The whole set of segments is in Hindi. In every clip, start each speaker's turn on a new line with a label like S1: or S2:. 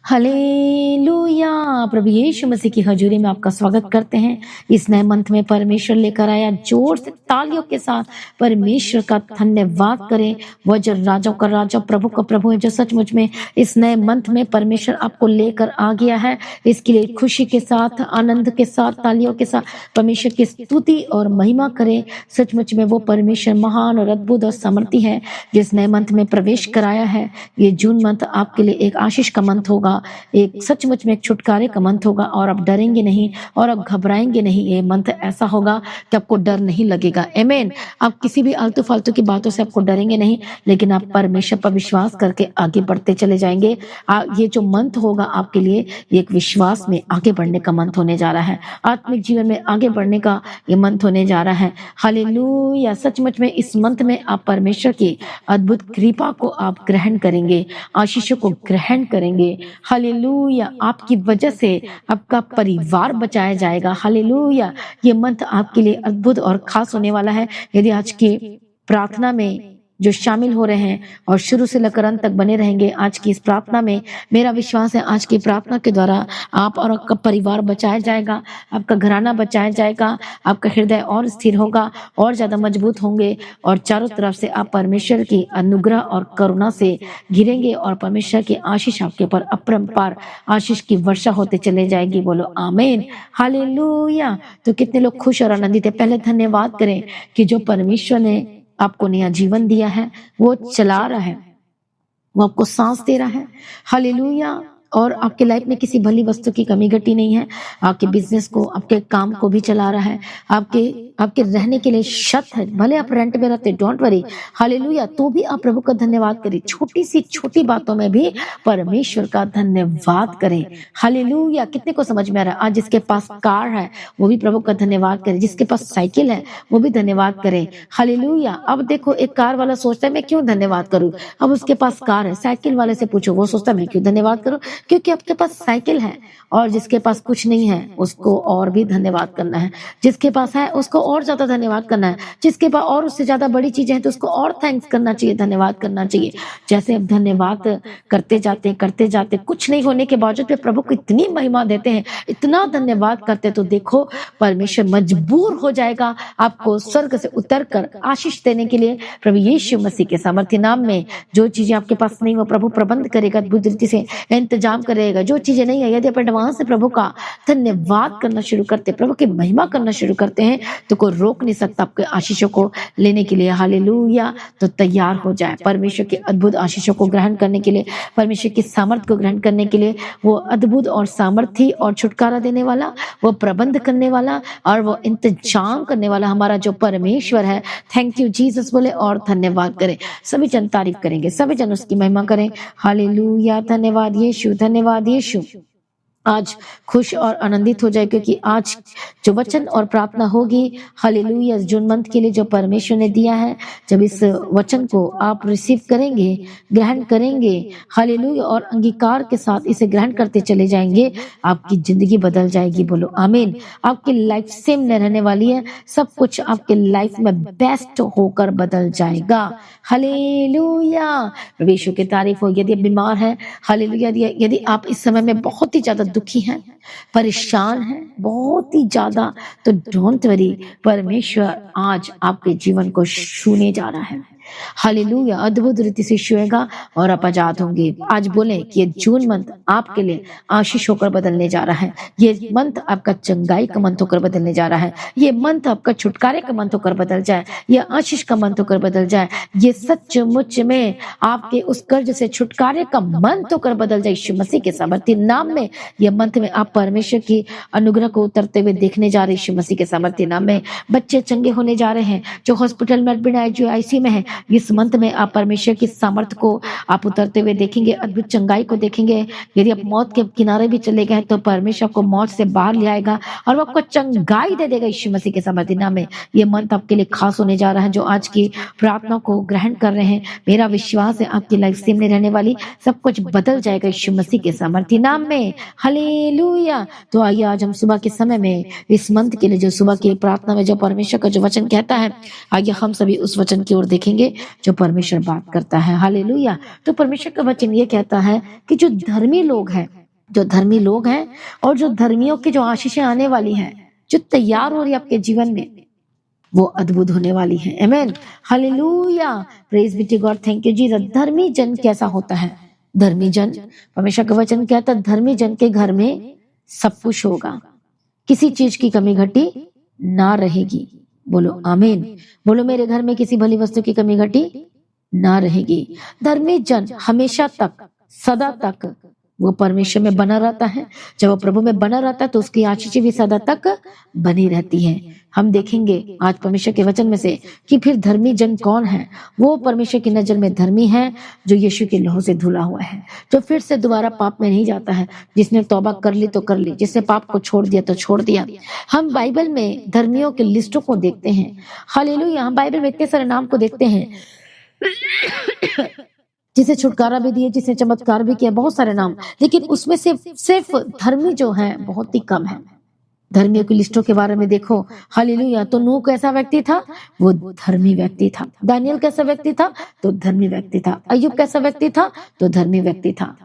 S1: हालेलुया। प्रभु यीशु मसीह की हजूरी में आपका स्वागत करते हैं। इस नए मंथ में परमेश्वर लेकर आया, जोर से तालियों के साथ परमेश्वर का धन्यवाद करें। वह जो राजाओं का राजा, प्रभु का प्रभु है, जो सचमुच में इस नए मंथ में परमेश्वर आपको लेकर आ गया है। इसके लिए खुशी के साथ, आनंद के साथ, तालियों के साथ परमेश्वर की स्तुति और महिमा करें। सचमुच में वो परमेश्वर महान और अद्भुत और सामर्थी है, जिस नए मंथ में प्रवेश कराया है। ये जून मंथ आपके लिए एक आशीष का मंथ होगा, एक सचमुच में एक छुटकारे का मंथ होगा, और आप डरेंगे नहीं और आप घबराएंगे नहीं। ये मंथ ऐसा होगा कि आपको डर नहीं लगेगा। आमीन। आप किसी भी आलतू फालतू की बातों से आपको डरेंगे नहीं, लेकिन आप परमेश्वर पर विश्वास करके आगे बढ़ते चले जाएंगे। ये जो मंथ होगा आपके लिए, ये एक विश्वास में आगे बढ़ने का मंथ होने जा रहा है, आत्मिक जीवन में आगे बढ़ने का ये मंथ होने जा रहा है। हालेलुया। सचमुच में इस मंथ में आप परमेश्वर की अद्भुत कृपा को आप ग्रहण करेंगे, आशीषों को ग्रहण करेंगे। हालेलुया। आपकी वजह से आपका परिवार बचाया जाएगा। हालेलुया। ये मंथ आपके लिए अद्भुत और खास होने वाला है। यदि आज की प्रार्थना में जो शामिल हो रहे हैं और शुरू से लेकर अंत तक बने रहेंगे आज की इस प्रार्थना में, मेरा विश्वास है आज की प्रार्थना के द्वारा आप और आपका परिवार बचाया जाएगा, आपका घराना बचाया जाएगा, आपका हृदय और स्थिर होगा, और ज्यादा मजबूत होंगे, और चारों तरफ से आप परमेश्वर की अनुग्रह और करुणा से घिरेंगे, और परमेश्वर की आशीष आपके ऊपर अपरंपार आशीष की वर्षा होते चले जाएगी। बोलो आमीन। हालेलुया। तो कितने लोग खुश और आनंदित है? पहले धन्यवाद करें कि जो परमेश्वर ने आपको नया जीवन दिया है, वो चला रहा है, वो आपको सांस दे रहा है। हालेलुया। और आपके लाइफ में किसी भली वस्तु की कमी घटी नहीं है। आपके बिजनेस को, आपके काम को भी चला रहा है। आपके रहने के लिए छत है, भले आप रेंट में रहते, डोंट वरी। हालेलुया। तो भी आप प्रभु का धन्यवाद करें। छोटी सी छोटी बातों में भी परमेश्वर का धन्यवाद करें। हालेलुया। कितने को समझ में आ रहा है? आज जिसके पास कार है वो भी प्रभु का धन्यवाद करे, जिसके पास साइकिल है वो भी धन्यवाद करे। हालेलुया। अब देखो, एक कार वाला सोचता है मैं क्यों धन्यवाद करूं, अब उसके पास कार है। साइकिल वाले से पूछो, वो सोचता है मैं क्यों धन्यवाद करूं, क्योंकि आपके पास साइकिल है। और जिसके पास कुछ नहीं है उसको और भी धन्यवाद करना है, जिसके पास है उसको और ज्यादा धन्यवाद करना है, जिसके पास और उससे ज्यादा बड़ी चीजें हैं तो उसको और थैंक्स करना चाहिए, धन्यवाद करना चाहिए। जैसे आप धन्यवाद करते जाते कुछ नहीं होने के बावजूद भी प्रभु को इतनी महिमा देते हैं, इतना धन्यवाद करते, तो देखो परमेश्वर मजबूर हो जाएगा आपको स्वर्ग से उतर कर आशीष देने के लिए। प्रभु यीशु मसीह के सामर्थ्य नाम में जो चीजें आपके पास नहीं, वो प्रभु प्रबंध करेगा, अद्भुत रीति से इंतजाम करेगा। जो चीजें नहीं है, यदि आप एडवांस से प्रभु का धन्यवाद करना शुरू करते, प्रभु की महिमा करना शुरू करते हैं, तो कोई रोक नहीं सकता आपके आशीषों को लेने के लिए। हालेलुया। तो तैयार हो जाए परमेश्वर के अद्भुत आशीषों को ग्रहण करने के लिए, परमेश्वर की सामर्थ को ग्रहण करने के लिए। वो अद्भुत और सामर्थी और छुटकारा देने वाला, वो प्रबंध करने वाला और वो इंतजाम करने वाला हमारा जो परमेश्वर है। थैंक यू जीसस बोले और धन्यवाद करें। सभी जन तारीफ करेंगे, सभी जन उसकी महिमा करें। हालेलुया। धन्यवाद यीशु, धन्यवाद यीशु। आज खुश और आनंदित हो जाए, क्योंकि आज जो वचन और प्रार्थना होगी, हालेलुया, जून मंथ के लिए जो परमेश्वर ने दिया है, जब इस वचन को आप रिसीव करेंगे, ग्रहण करेंगे, हालेलुया, और अंगीकार के साथ इसे ग्रहण करते चले जाएंगे, आपकी जिंदगी बदल जाएगी। बोलो आमीन। आपकी लाइफ सेम नहीं रहने वाली है, सब कुछ आपके लाइफ में बेस्ट होकर बदल जाएगा। हालेलुया। प्रभु यीशु की तारीफ हो। यदि आप बीमार हैं, हालेलुया, यदि आप इस समय में बहुत ही ज्यादा दुखी हैं, परेशान हैं बहुत ही ज्यादा, तो डोंट वरी, परमेश्वर आज आपके जीवन को छूने जा रहा है। हालेलुया। अद्भुत रीति से छुएगा और आप आजाद होंगे। आज बोले कि ये जून मंथ आपके लिए आशीष होकर बदलने जा रहा है। ये मंथ आपका चंगाई का मंथ होकर बदलने जा रहा है। ये मंथ आपका छुटकारे का मंथ होकर बदल जाए, ये आशीष का मंथ होकर बदल जाए, ये सचमुच में आपके उस कर्ज से छुटकारे का मंथ होकर बदल जाए। यीशु मसीह के सामर्थ्य नाम में ये मंथ में आप परमेश्वर की अनुग्रह को उतरते हुए देखने जा रहे। यीशु मसीह के सामर्थ्य नाम में बच्चे चंगे होने जा रहे हैं, जो हॉस्पिटल में एडमिट है, जो आईसीयू में है, इस मंथ में आप परमेश्वर की सामर्थ को आप उतरते हुए देखेंगे, अद्भुत चंगाई को देखेंगे। यदि आप मौत के किनारे भी चले गए तो परमेश्वर आपको मौत से बाहर ले आएगा और वो आपको चंगाई दे देगा। यीशु मसीह के सामर्थ्य नाम में ये मंथ आपके लिए खास होने जा रहा है। जो आज की प्रार्थना को ग्रहण कर रहे हैं, मेरा विश्वास है आपकी लाइफ सेम नहीं रहने वाली, सब कुछ बदल जाएगा यीशु मसीह के सामर्थ्य नाम में। हालेलुया। तो आइए आज हम सुबह के समय में इस मंथ के लिए जो सुबह की प्रार्थना में जो परमेश्वर का जो वचन कहता है, आइए हम सभी उस वचन की ओर देखेंगे जो परमेश्वर बात करता है। हालेलुया। तो परमेश्वर का वचन ये कहता है कि जो धर्मी लोग हैं जो धर्मी लोग हैं और जो धर्मियों की जो आशीषें आने वाली हैं, जो तैयार हो रही है आपके जीवन में, वो अद्भुत होने वाली है। Amen, hallelujah, praise be to God, thank you Jesus. धर्मी जन कैसा होता है? धर्मी जन, परमेश्वर का वचन कहता है धर्मी जन के घर में सब कुछ होगा, किसी चीज की कमी घटी ना रहेगी। बोलो आमीन। बोलो मेरे घर में किसी भली वस्तु की कमी घटी ना रहेगी। धर्मी जन हमेशा तक, सदा तक वो परमेश्वर में बना रहता है। जब वो प्रभु में बना रहता है तो उसकी आशीषें भी सदा तक बनी रहती हैं। हम देखेंगे आज परमेश्वर के वचन में से कि फिर धर्मी जन कौन है। वो परमेश्वर की नजर में धर्मी है जो यीशु के लहू से धुला हुआ है, जो फिर से दोबारा पाप में नहीं जाता है, जिसने तौबा कर ली तो कर ली, जिसने पाप को छोड़ दिया तो छोड़ दिया। हम बाइबल में धर्मियों के लिस्टों को देखते हैं, हालेलुया। हम बाइबल में इतने सारे नाम को देखते हैं जिसे छुटकारा भी दिए, जिसने चमत्कार भी किया, बहुत सारे नाम, लेकिन उसमें से सिर्फ धर्मी जो है बहुत ही कम है। धर्मियों की लिस्टों के बारे में देखो, हालेलुया। तो नूह कैसा व्यक्ति था? वो धर्मी व्यक्ति था। दानियल कैसा व्यक्ति था? तो धर्मी व्यक्ति था। अय्यूब कैसा व्यक्ति था? तो धर्मी व्यक्ति था।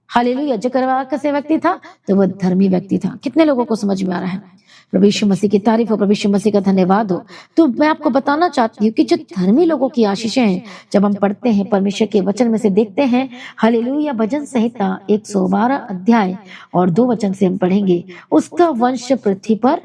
S1: हालेलुया। जकरयाह कैसे व्यक्ति था? तो वो धर्मी व्यक्ति था। कितने लोगों को समझ में आ रहा है? प्रभु यीशु मसीह की तारीफ हो, प्रभु यीशु मसीह का धन्यवाद हो। तो मैं आपको बताना चाहती हूँ कि जो धर्मी लोगों की आशीषें हैं, जब हम पढ़ते हैं परमेश्वर के वचन में से देखते हैं, हालेलुया, भजन संहिता 112 अध्याय और 2 वचन से हम पढ़ेंगे, उसका वंश पृथ्वी पर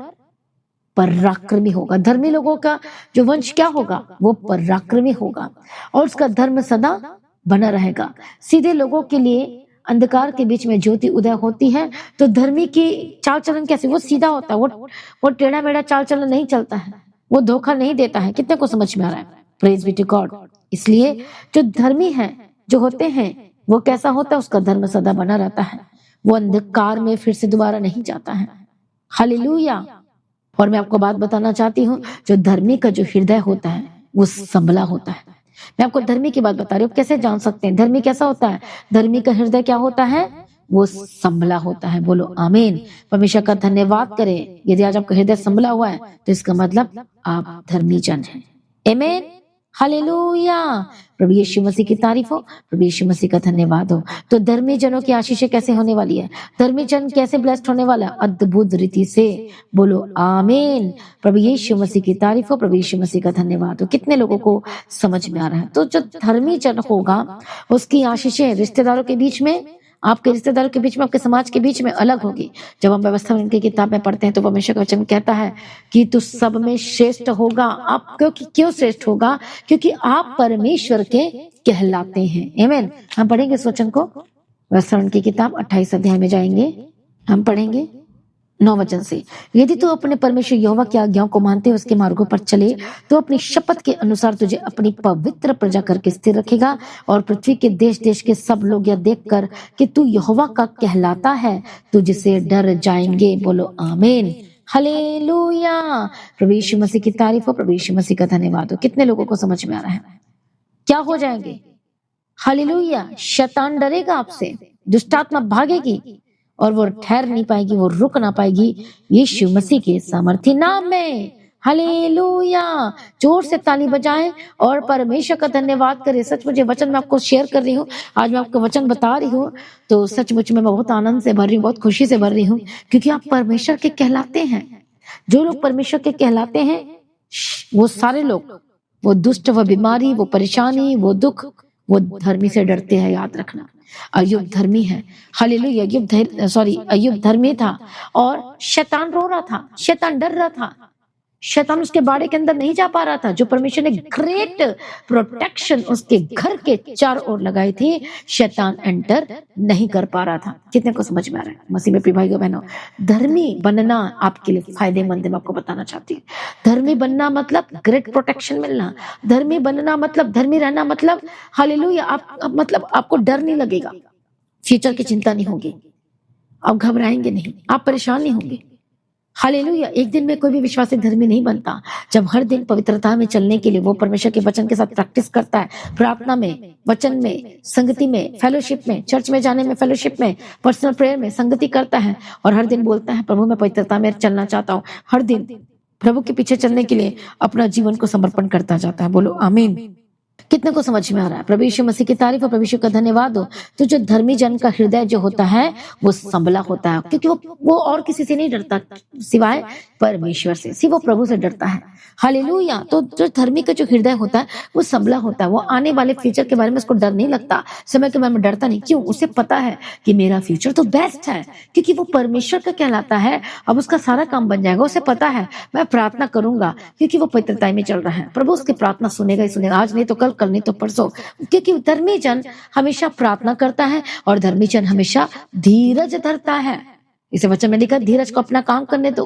S1: पराक्रमी होगा। धर्मी लोगों का जो वंश क्या होगा? वो पराक्रमी होगा और उसका धर्म सदा बना रहेगा। सीधे लोगों के लिए अंधकार के बीच में ज्योति उदय होती है। तो धर्मी की चाल चलन कैसे? वो सीधा होता है, वो टेढ़ा मेढ़ा चाल चलन नहीं चलता है, वो धोखा नहीं देता है। कितने को समझ में आ रहा है? Praise be to God. इसलिए जो धर्मी है, जो होते हैं, वो कैसा होता है? उसका धर्म सदा बना रहता है, वो अंधकार में फिर से दोबारा नहीं जाता है। हालेलुया। और मैं आपको बात बताना चाहती हूँ, जो धर्मी का जो हृदय होता है वो संभला होता है। मैं आपको धर्मी की बात बता रही हूँ, कैसे जान सकते हैं धर्मी कैसा होता है? धर्मी का हृदय क्या होता है? वो संभला होता है। बोलो आमीन। परमेश्वर का धन्यवाद करें। यदि आज आपका हृदय संभला हुआ है तो इसका मतलब आप धर्मी जन हैं। आमीन, हालेलुया। प्रभु यीशु मसीह की तारीफ हो, प्रभु यीशु मसीह का धन्यवाद हो। तो धर्मी जनों की आशीषें कैसे होने वाली है? धर्मी जन कैसे ब्लेस्ड होने वाला? अद्भुत रीति से। बोलो आमीन। प्रभु यीशु मसीह की तारीफ हो, प्रभु यीशु मसीह का धन्यवाद हो। कितने लोगों को समझ में आ रहा है? तो जो धर्मी जन होगा उसकी आशीषें रिश्तेदारों के बीच में, आपके रिश्तेदारों के बीच में, आपके समाज के बीच में अलग होगी। जब हम व्यवस्था में इनकी किताब में पढ़ते हैं तो परमेश्वर का वचन कहता है कि तू सब में श्रेष्ठ होगा। आप क्यों श्रेष्ठ होगा? क्योंकि आप परमेश्वर के कहलाते हैं। आमीन। हम पढ़ेंगे इस वचन को, व्यवस्था की किताब 28 अध्याय में जाएंगे, हम पढ़ेंगे 9 वचन से। यदि तू अपने परमेश्वर यहोवा की आज्ञाओं को मानते उसके मार्गों पर चले तो अपनी शपथ के अनुसार तुझे अपनी पवित्र प्रजा करके स्थिर रखेगा और पृथ्वी के देश देश के सब लोग यह देखकर कि तू यहोवा का कहलाता है तुझसे डर जाएंगे। बोलो आमीन, हालेलुया। प्रभु यीशु मसीह की तारीफ हो, प्रभु यीशु मसीह का धन्यवाद हो। कितने लोगों को समझ में आ रहा है? क्या हो जाएंगे? हालेलुया। शैतान डरेगा आपसे, दुष्टात्मा भागेगी और वो ठहर नहीं पाएगी, वो रुक ना पाएगी यीशु मसीह के सामर्थी नाम में। हालेलुया। जोर से ताली बजाएं और परमेश्वर का धन्यवाद करें। सच मुझे वचन में आपको शेयर कर रही हूँ, आज मैं आपको वचन बता रही हूँ तो सचमुच में मैं बहुत आनंद से भर रही हूँ, बहुत खुशी से भर रही हूँ, क्योंकि आप परमेश्वर के कहलाते हैं। जो लोग परमेश्वर के कहलाते हैं वो सारे लोग, वो दुष्ट, वो बीमारी, वो परेशानी, वो दुख, वो धर्मी से डरते हैं। याद रखना, अय्यूब धर्मी है। हालेलुया। अय्यूब धर्मी था और शैतान रो रहा था, शैतान डर रहा था, शैतान उसके बाड़े के अंदर नहीं जा पा रहा था। जो परमेश्वर ने ग्रेट प्रोटेक्शन उसके घर के चारों ओर लगाई थी, शैतान एंटर नहीं कर पा रहा था। कितने को समझ में आ रहा है? मसीह में प्रिय भाइयों बहनों, धर्मी बनना आपके लिए फायदेमंद है। मैं आपको बताना चाहती हूँ, धर्मी बनना मतलब ग्रेट प्रोटेक्शन मिलना। धर्मी बनना मतलब, धर्मी रहना मतलब, हालेलुया, मतलब आपको डर नहीं लगेगा, फ्यूचर की चिंता नहीं होगी, आप घबराएंगे नहीं, आप परेशान नहीं होंगे। हालेलुया। एक दिन में कोई भी विश्वासी धर्मी नहीं बनता। जब हर दिन पवित्रता में चलने के लिए वो परमेश्वर के वचन के साथ प्रैक्टिस करता है, प्रार्थना में, वचन में, संगति में, फेलोशिप में, चर्च में जाने में, फेलोशिप में, पर्सनल प्रेयर में संगति करता है और हर दिन बोलता है प्रभु मैं पवित्रता में चलना चाहता हूँ, हर दिन प्रभु के पीछे चलने के लिए अपना जीवन को समर्पण करता जाता है। बोलो आमीन। कितने को समझ में आ रहा है? प्रभु यीशु मसीह की तारीफ और प्रभु यीशु का धन्यवाद हो। तो जो धर्मी जन का हृदय जो होता है वो संभला होता है, क्योंकि वो और किसी से नहीं डरता सिवाय परमेश्वर से, सिर्फ वो प्रभु से डरता है। हालेलुया। तो जो धर्मी का जो हृदय होता है वो संभला होता है, वो आने वाले फ्यूचर के बारे में उसको डर नहीं लगता, समय के बारे में डरता नहीं। क्यों? उसे पता है कि मेरा फ्यूचर तो बेस्ट है, क्योंकि वो परमेश्वर का कहलाता है। अब उसका सारा काम बन जाएगा, उसे पता है मैं प्रार्थना करूंगा क्योंकि वो पवित्रता में चल रहा है, प्रभु उसकी प्रार्थना सुनेगा ही सुनेगा, आज नहीं तो कल, कल नहीं तो परसों। क्योंकि धर्मी जन हमेशा प्रार्थना करता है और धर्मी जन हमेशा धीरज धरता है। इसे वचन में लिखा, धीरज को अपना काम करने दो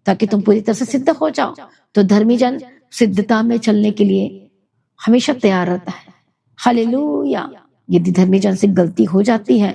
S1: ताकि तुम पूरी तरह से सिद्ध हो जाओ। तो धर्मी जन सिद्धता में चलने के लिए हमेशा तैयार रहता है। हालेलुया। यदि धर्मी जन से गलती हो जाती है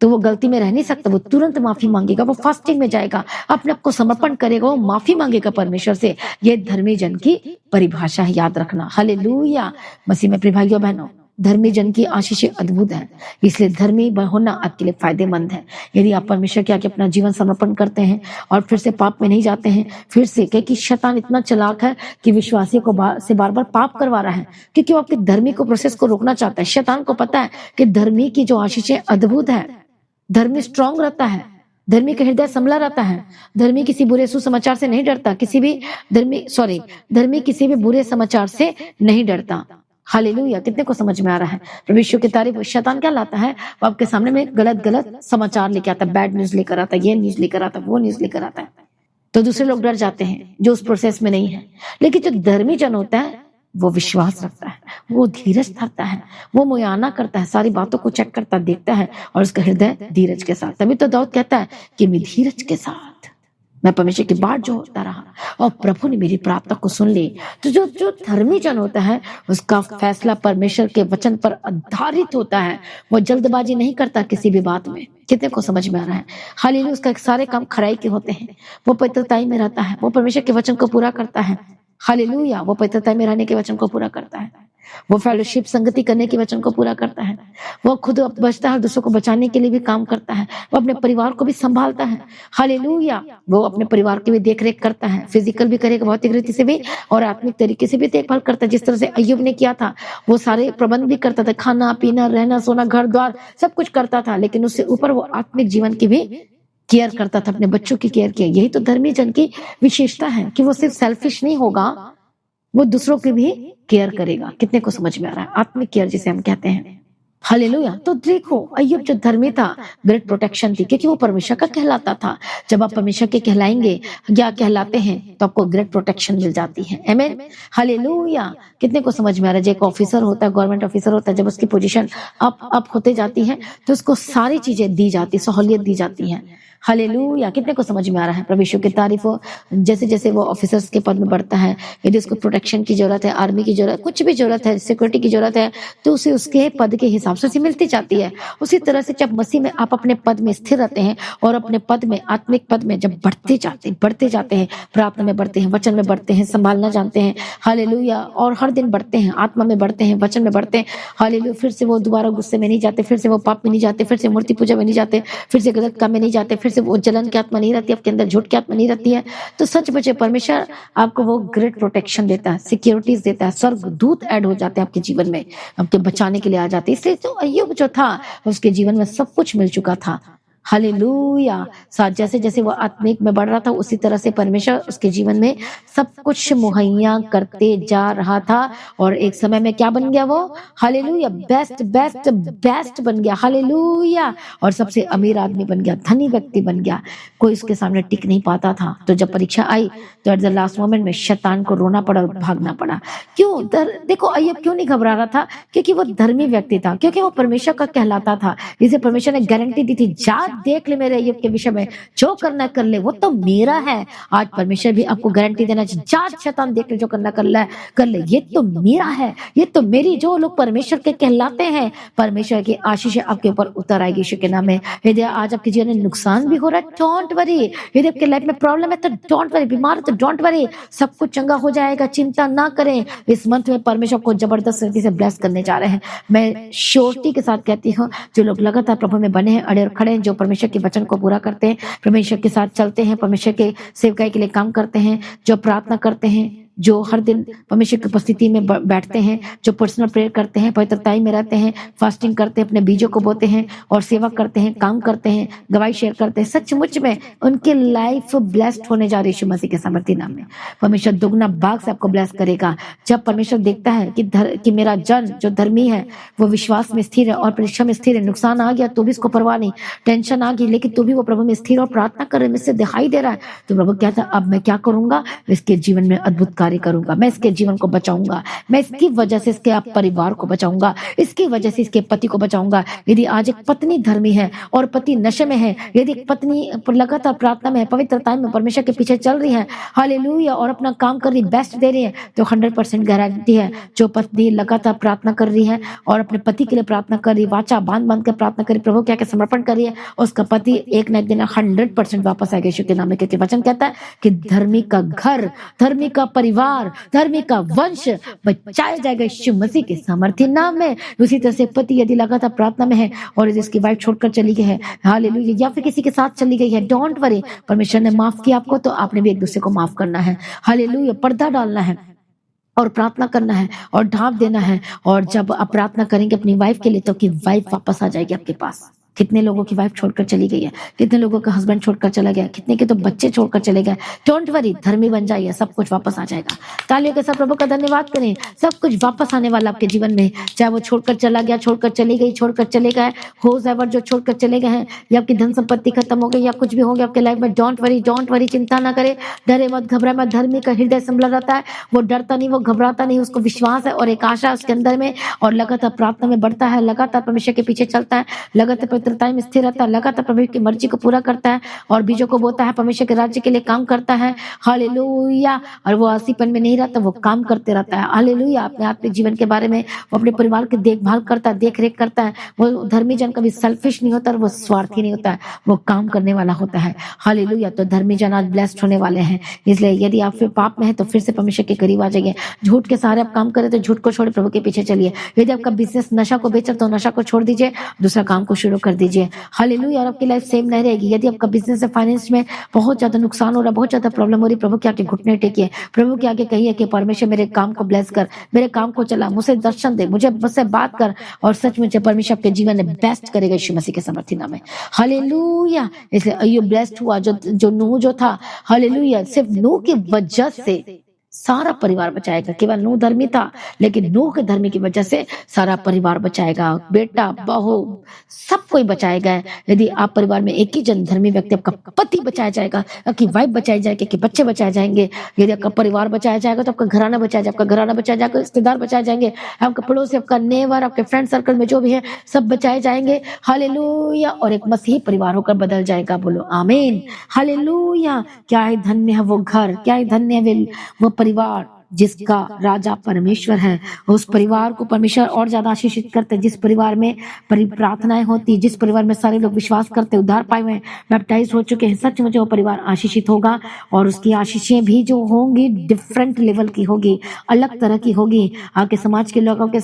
S1: तो वो गलती में रह नहीं सकता, वो तुरंत माफी मांगेगा, वो फास्टिंग में जाएगा, अपने आप को समर्पण करेगा, वो माफी मांगेगा परमेश्वर से। ये धर्मी जन की परिभाषा है, याद रखना। हालेलुया। मसीह में प्रिय भाइयों बहनों, धर्मी जन की आशीषें अद्भुत है, इसलिए धर्मी होना आपके लिए फायदेमंद है। यदि आप परमेश्वर के आगे अपना जीवन समर्पण करते हैं और फिर से पाप में नहीं जाते हैं, फिर से, क्योंकि शैतान इतना चालाक है कि विश्वासियों को से बार बार पाप करवा रहा है, क्योंकि वो आपके धर्मी को प्रोसेस को रोकना चाहता है। शैतान को पता है कि धर्मी की जो आशीषें अद्भुत है, धर्मी स्ट्रांग रहता है, धर्मी का हृदय संभला रहता है, धर्मी किसी बुरे सुसमाचार से नहीं डरता, धर्मी किसी भी बुरे समाचार से नहीं डरता। हालेलुया। कितने को समझ में आ रहा है? प्रभु यीशु की तारीफ। शैतान क्या लाता है? वो आपके सामने में गलत गलत समाचार लेके आता है, बैड न्यूज लेकर आता है, ये न्यूज लेकर आता है, वो न्यूज लेकर आता है, तो दूसरे लोग डर जाते हैं जो उस प्रोसेस में नहीं है। लेकिन जो धर्मी जन होता है वो विश्वास रखता है, वो धीरज धरता है, वो मुआयना करता है, सारी बातों को चेक करता, देखता है, और उसका हृदय धीरज के साथ। तभी तो दाऊद कहता है कि मैं धीरज के साथ, मैं परमेश्वर की बात जो होता रहा और प्रभु ने मेरी प्रार्थना को सुन ली। तो जो धर्मी जन होता है उसका फैसला परमेश्वर के वचन पर आधारित होता है, वो जल्दबाजी नहीं करता किसी भी बात में। कितने को समझ में आ रहा है? हालेलुया। उसका सारे काम खराई के होते हैं, वो पवित्रता में रहता है, वो परमेश्वर के वचन को पूरा करता है। हालेलुया। वो पवित्रता में रहने के वचन को पूरा करता है, वो फेलोशिप संगति करने के वचन को पूरा करता है, वो खुद बचता है, दूसरों को बचाने के लिए भी काम करता है, वो अपने परिवार को भी संभालता है। हालेलुया। वो अपने परिवार की भी देखरेख करता है, फिजिकल भी करेगा, भौतिक रीति से भी और आत्मिक तरीके से भी देखभाल करता है। जिस तरह से अय्यूब ने किया था, वो सारे प्रबंध भी करता था, खाना पीना, रहना सोना, घर द्वार सब कुछ करता था, लेकिन उससे ऊपर वो आत्मिक जीवन की भी केयर करता था, अपने बच्चों की केयर किया। यही तो धर्मी जन की विशेषता है कि वो सिर्फ सेल्फिश नहीं होगा, वो दूसरों की भी केयर करेगा। कितने को समझ में आ रहा है? आत्मिक केयर जिसे हम कहते हैं। हालेलुया। तो देखो, अय्यूब जो धर्मी था, ग्रेट प्रोटेक्शन थी, क्योंकि वो परमेश्वर का कहलाता था। जब आप परमेश्वर के कहलाएंगे या कहलाते हैं तो आपको ग्रेट प्रोटेक्शन मिल जाती है। आमीन। हालेलुया। कितने को समझ में आ रहा है? जो एक ऑफिसर होता है, गवर्नमेंट ऑफिसर होता है, जब उसकी पोजीशन अप होते जाती है तो उसको सारी चीजें दी जाती, सहूलियत दी जाती है। हालेलुया। कितने को समझ में आ रहा है? प्रभु यीशु की तारीफ हो। जैसे जैसे वो ऑफिसर्स के पद में बढ़ता है, यदि उसको प्रोटेक्शन की जरूरत है, आर्मी की जरूरत, कुछ भी जरूरत है, सिक्योरिटी की जरूरत है, तो उसे उसके पद के हिसाब से मिलती जाती है। उसी तरह से जब मसीह में आप अपने पद में स्थिर रहते हैं और अपने पद में, आत्मिक पद में जब बढ़ते जाते हैं, प्रार्थना में बढ़ते हैं, वचन में बढ़ते हैं, संभालना जानते हैं, हालेलुया, और हर दिन बढ़ते हैं, आत्मा में बढ़ते हैं, वचन में बढ़ते हैं, हालेलुया, फिर से वो दोबारा गुस्से में नहीं जाते, फिर से वो पाप में नहीं जाते, फिर से मूर्ति पूजा में नहीं जाते, फिर से गलत काम में नहीं जाते, फिर से वो जलन की आत्मा नहीं रहती, आपके अंदर झूठ की आत्मा नहीं रहती है, तो सच बचे परमेश्वर आपको वो ग्रेट प्रोटेक्शन देता है, सिक्योरिटीज देता है, स्वर्ग दूत ऐड हो जाते हैं आपके जीवन में, आपके बचाने के लिए आ जाते हैं। इसलिए तो अय्यूब जो था उसके जीवन में सब कुछ मिल चुका था। हालेलुया। साथ जैसे जैसे वो आत्मिक में बढ़ रहा था, उसी तरह से परमेश्वर उसके जीवन में सब कुछ मुहैया करते जा रहा था, और एक समय में क्या बन गया वो? हालेलुया, बेस्ट बेस्ट बेस्ट बन गया। हालेलुया। और सबसे अमीर आदमी बन गया, धनी व्यक्ति बन गया, कोई उसके सामने टिक नहीं पाता था। तो जब परीक्षा आई तो एट द लास्ट मोमेंट में शैतान को रोना पड़ा और भागना पड़ा। क्यों? देखो, अय्यूब क्यों नहीं घबरा रहा था? क्योंकि वो धर्मी व्यक्ति था, क्योंकि वो परमेश्वर का कहलाता था। इसे परमेश्वर ने गारंटी दी थी, जा देख ले मेरे अय्यूब के विषय में, जो करना कर ले, वो तो मेरा है। आज परमेश्वर भी आपको गारंटी देना चाहिए, जा शैतान देख ले, जो करना कर ले, ये तो मेरा है, ये तो मेरी। जो लोग परमेश्वर के कहलाते हैं, परमेश्वर की आशीष आपके ऊपर उतर आएगी यीशु के नाम में। यदि आज आपके जीवन में नुकसान भी हो रहा है, डोंट वरी। यदि आपके लाइफ में प्रॉब्लम है तो डोंट वरी, बीमार है तो डोंट वरी, सब कुछ चंगा हो जाएगा, चिंता ना करें। इस मंथ में परमेश्वर को जबरदस्त रीति से ब्लेस करने जा रहे हैं। मैं श्योरिटी के साथ कहती हूँ, जो लोग लगातार प्रभु में बने हैं, अड़े और खड़े हैं, जो परमेश्वर के वचन को पूरा करते हैं, परमेश्वर के साथ चलते हैं, परमेश्वर के सेवकाई के लिए काम करते हैं, जो प्रार्थना करते हैं, जो हर दिन परमेश्वर की उपस्थिति में बैठते हैं, जो पर्सनल प्रेयर करते हैं, पवित्रताई में रहते हैं, फास्टिंग करते हैं, अपने बीजों को बोते हैं और सेवा करते हैं, काम करते हैं, गवाही शेयर करते हैं, सचमुच में उनकी लाइफ ब्लेस्ड होने जा रही है यीशु मसीह के सामर्थ्य नाम में। परमेश्वर दुगना भाग से आपको ब्लेस करेगा। जब परमेश्वर देखता है कि मेरा जन जो धर्मी है वो विश्वास में स्थिर है और परीक्षा में स्थिर है, नुकसान आ गया तो भी इसको परवाह नहीं, टेंशन आ गई लेकिन तो भी वो प्रभु में स्थिर और प्रार्थना कर रहे, मुझसे दिखाई दे रहा है, तो प्रभु कहता है अब मैं क्या करूंगा, इसके जीवन में अद्भुत कार्य करूंगा, मैं इसके जीवन को बचाऊंगा, मैं इसकी वजह से इसके परिवार को बचाऊंगा, इसकी वजह से इसके पति को बचाऊंगा। यदि आज एक पत्नी धर्मी है और पति नशे में है, यदि एक पत्नी लगातार प्रार्थना में, पवित्रता में, परमेश्वर के पीछे चल रही है, हालेलुया, और अपना काम कर रही, बेस्ट दे रही है, तो 100% गारंटी है जो पत्नी लगातार प्रार्थना कर रही है और अपने पति के लिए प्रार्थना कर रही, वाचा बांध बांध कर प्रार्थना कर रही, प्रभु क्या समर्पण कर रही है, उसका पति एक न एक दिन 100% वापस आएगा यीशु के नाम में, क्योंकि वचन कहता है कि धर्मी का घर, धर्मी का परिवार, धर्मी का वंश बचाया जाएगा यीशु मसीह के सामर्थ्य नाम में। उसी तरह से पति यदि लगातार प्रार्थना में है और यदि इसकी वाइफ छोड़कर चली गई है, हालेलुया, या फिर किसी के साथ चली गई है, डोंट वरी, परमेश्वर ने माफ किया आपको तो आपने भी एक दूसरे को माफ करना है, हालेलुया, पर्दा डालना है और प्रार्थना करना है और ढांप देना है। और जब आप प्रार्थना करेंगे अपनी वाइफ के लिए तो कि वाइफ वापस आ जाएगी आपके पास। कितने लोगों की वाइफ छोड़कर चली गई है, कितने लोगों का हस्बैंड छोड़कर चला गया, कितने के तो बच्चे छोड़कर चले गए, डोंट वरी, धर्मी बन जाइए, सब कुछ वापस आ जाएगा। तालियों के साथ प्रभु का धन्यवाद करें, सब कुछ वापस आने वाला आपके जीवन में, चाहे वो छोड़कर चला गया, छोड़कर चली गई, छोड़कर चले गए, होज़एवर जो छोड़कर चले गए हैं, या आपकी धन संपत्ति खत्म हो गई या कुछ भी हो गया आपके लाइफ में, डोंट वरी, चिंता ना करे, डरे मत, घबराए मत। धर्मी का हृदय संभला रहता है, वो डरता नहीं, वो घबराता नहीं, उसको विश्वास है और एक आशा उसके अंदर में, और लगातार प्रार्थना में बढ़ता है, लगातार परमेश्वर के पीछे चलता है, लगातार पवित्रता में स्थिर रहता है, लगातार परमेश्वर की मर्जी को पूरा करता है और बीजों को बोता है, परमेश्वर के राज्य के लिए काम करता है, हालेलुया। और वो आसीपन में नहीं रहता, वो काम करते रहता है, हालेलुया। अपने आत्मिक जीवन के बारे में, वो अपने परिवार की देखभाल करता है, देख रेख करता है। वो धर्मी जन कभी सेल्फिश नहीं होता और वो स्वार्थी नहीं होता है, वो काम करने वाला होता है, हालेलुया। तो धर्मी जन आज ब्लेस्ड होने वाले हैं। इसलिए यदि आप फिर पाप में है तो फिर से परमेश्वर के करीब आ जाइए। झूठ के सहारे आप काम करें तो झूठ को छोड़े, प्रभु के पीछे चलिए। यदि आपका बिजनेस नशा को बेचा तो नशा को छोड़ दीजिए, दूसरा काम को शुरू कर दीजिए, हालेलुया। और आपकी लाइफ सेम नहीं रहेगी। यदि आपका बिजनेस है, फाइनेंस में बहुत ज्यादा नुकसान हो रहा है, बहुत ज्यादा प्रॉब्लम हो रही, प्रभु के आगे घुटने टेकिए, प्रभु के आगे कहिए कि परमेश्वर मेरे काम को ब्लेस कर, मेरे काम को चला, मुझे दर्शन दे, मुझसे बात कर, और सच में परमेश्वर आपके जीवन में बेस्ट करेगा यीशु मसीह के सामर्थ्य नाम में, हालेलुया। इसलिए अय्यूब ब्लेस्ड हुआ, जो नूह जो था, हालेलुया, सिर्फ नूह की वजह से सारा परिवार बचाएगा। केवल नूह धर्मी था लेकिन नूह के धर्मी की वजह से सारा परिवार बचाएगा, बेटा बहू सब कोई बचाएगा। यदि आप परिवार में एक ही जन धर्मी व्यक्ति, आपका पति बचाया जाएगा, आपकी वाइफ बचाई जाएगी, आपके बच्चे बचाए जाएंगे। यदि आपका परिवार बचाया जाएगा तो आपका घराना बचाया जाएगा, आपका घराना बचाया जाएगा, रिश्तेदार बचाए जाएंगे, आपका पड़ोसी, आपका नेवर, आपके फ्रेंड सर्कल में जो भी है सब बचाए जाएंगे, हालेलुया। और एक मसीही परिवार होकर बदल जाएगा, बोलो आमीन, हालेलुया। क्या है धन्य है वो घर, क्या है धन्य है वो परिवार जिसका राजा परमेश्वर है। उस परिवार को परमेश्वर और ज्यादा आशीषित करते, जिस परिवार में प्रार्थनाएं होती, जिस परिवार में सारे लोग विश्वास करते, उद्धार पाए हुए, बैप्टाइज हो चुके हैं, सच में वो परिवार आशीषित होगा। और उसकी आशीषें भी जो होंगी डिफरेंट लेवल की होगी, अलग तरह की होगी। आपके समाज के लोगों के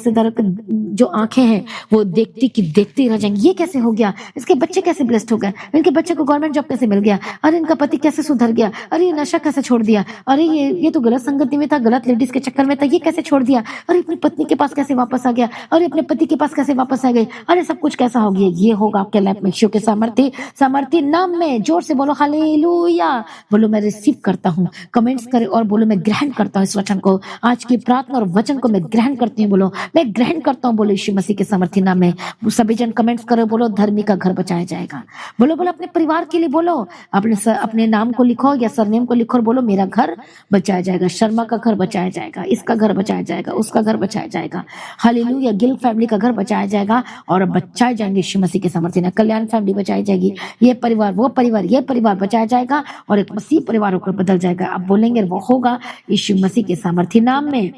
S1: जो आंखें हैं वो देखती रह जाएंगी, ये कैसे हो गया, इसके बच्चे कैसे ब्लेस्ड हो गए, इनके बच्चे को गवर्नमेंट जॉब कैसे मिल गया, अरे इनका पति कैसे सुधर गया, अरे ये नशा कैसे छोड़ दिया, अरे ये तो गलत संगति में था, गलत लेडीज के चक्कर में था, ये कैसे छोड़ दिया, अरे अपनी पत्नी के पास कैसे वापस आ गया, अरे अपने पति के पास कैसे वापस आ गए, अरे सब कुछ कैसा हो गया। ये होगा आपके लाइफ में यीशु के सामर्थ्य नाम में। जोर से बोलो हालेलुया, बोलो मैं रिसीव करता हूँ, कमेंट्स करें और बोलो मैं ग्रहण करता हूँ इस वचन को, आज की प्रार्थना और वचन को मैं ग्रहण करती हूँ, बोलो मैं ग्रहण करता हूँ, बोलो यीशु मसीह के सामर्थ्य नाम में। सभी जन कमेंट्स करो, बोलो धर्मी का घर बचाया जाएगा, बोलो अपने परिवार के लिए, बोलो अपने नाम को लिखो या सरनेम को लिखो और बोलो मेरा घर बचाया जाएगा, शर्मा का घर बचाया जाएगा, इसका घर बचाया जाएगा, उसका घर बचाया जाएगा, हालेलुया। गिल फैमिली का घर बचाया जाएगा और बचाए जाएंगे यीशु मसीह के सामर्थ्य नाम। कल्याण फैमिली बचाई जाएगी, ये परिवार वो परिवार ये परिवार बचाया जाएगा और एक मसीह परिवार होकर बदल जाएगा। अब बोलेंगे वो होगा यीशु मसीह के सामर्थ्य नाम में,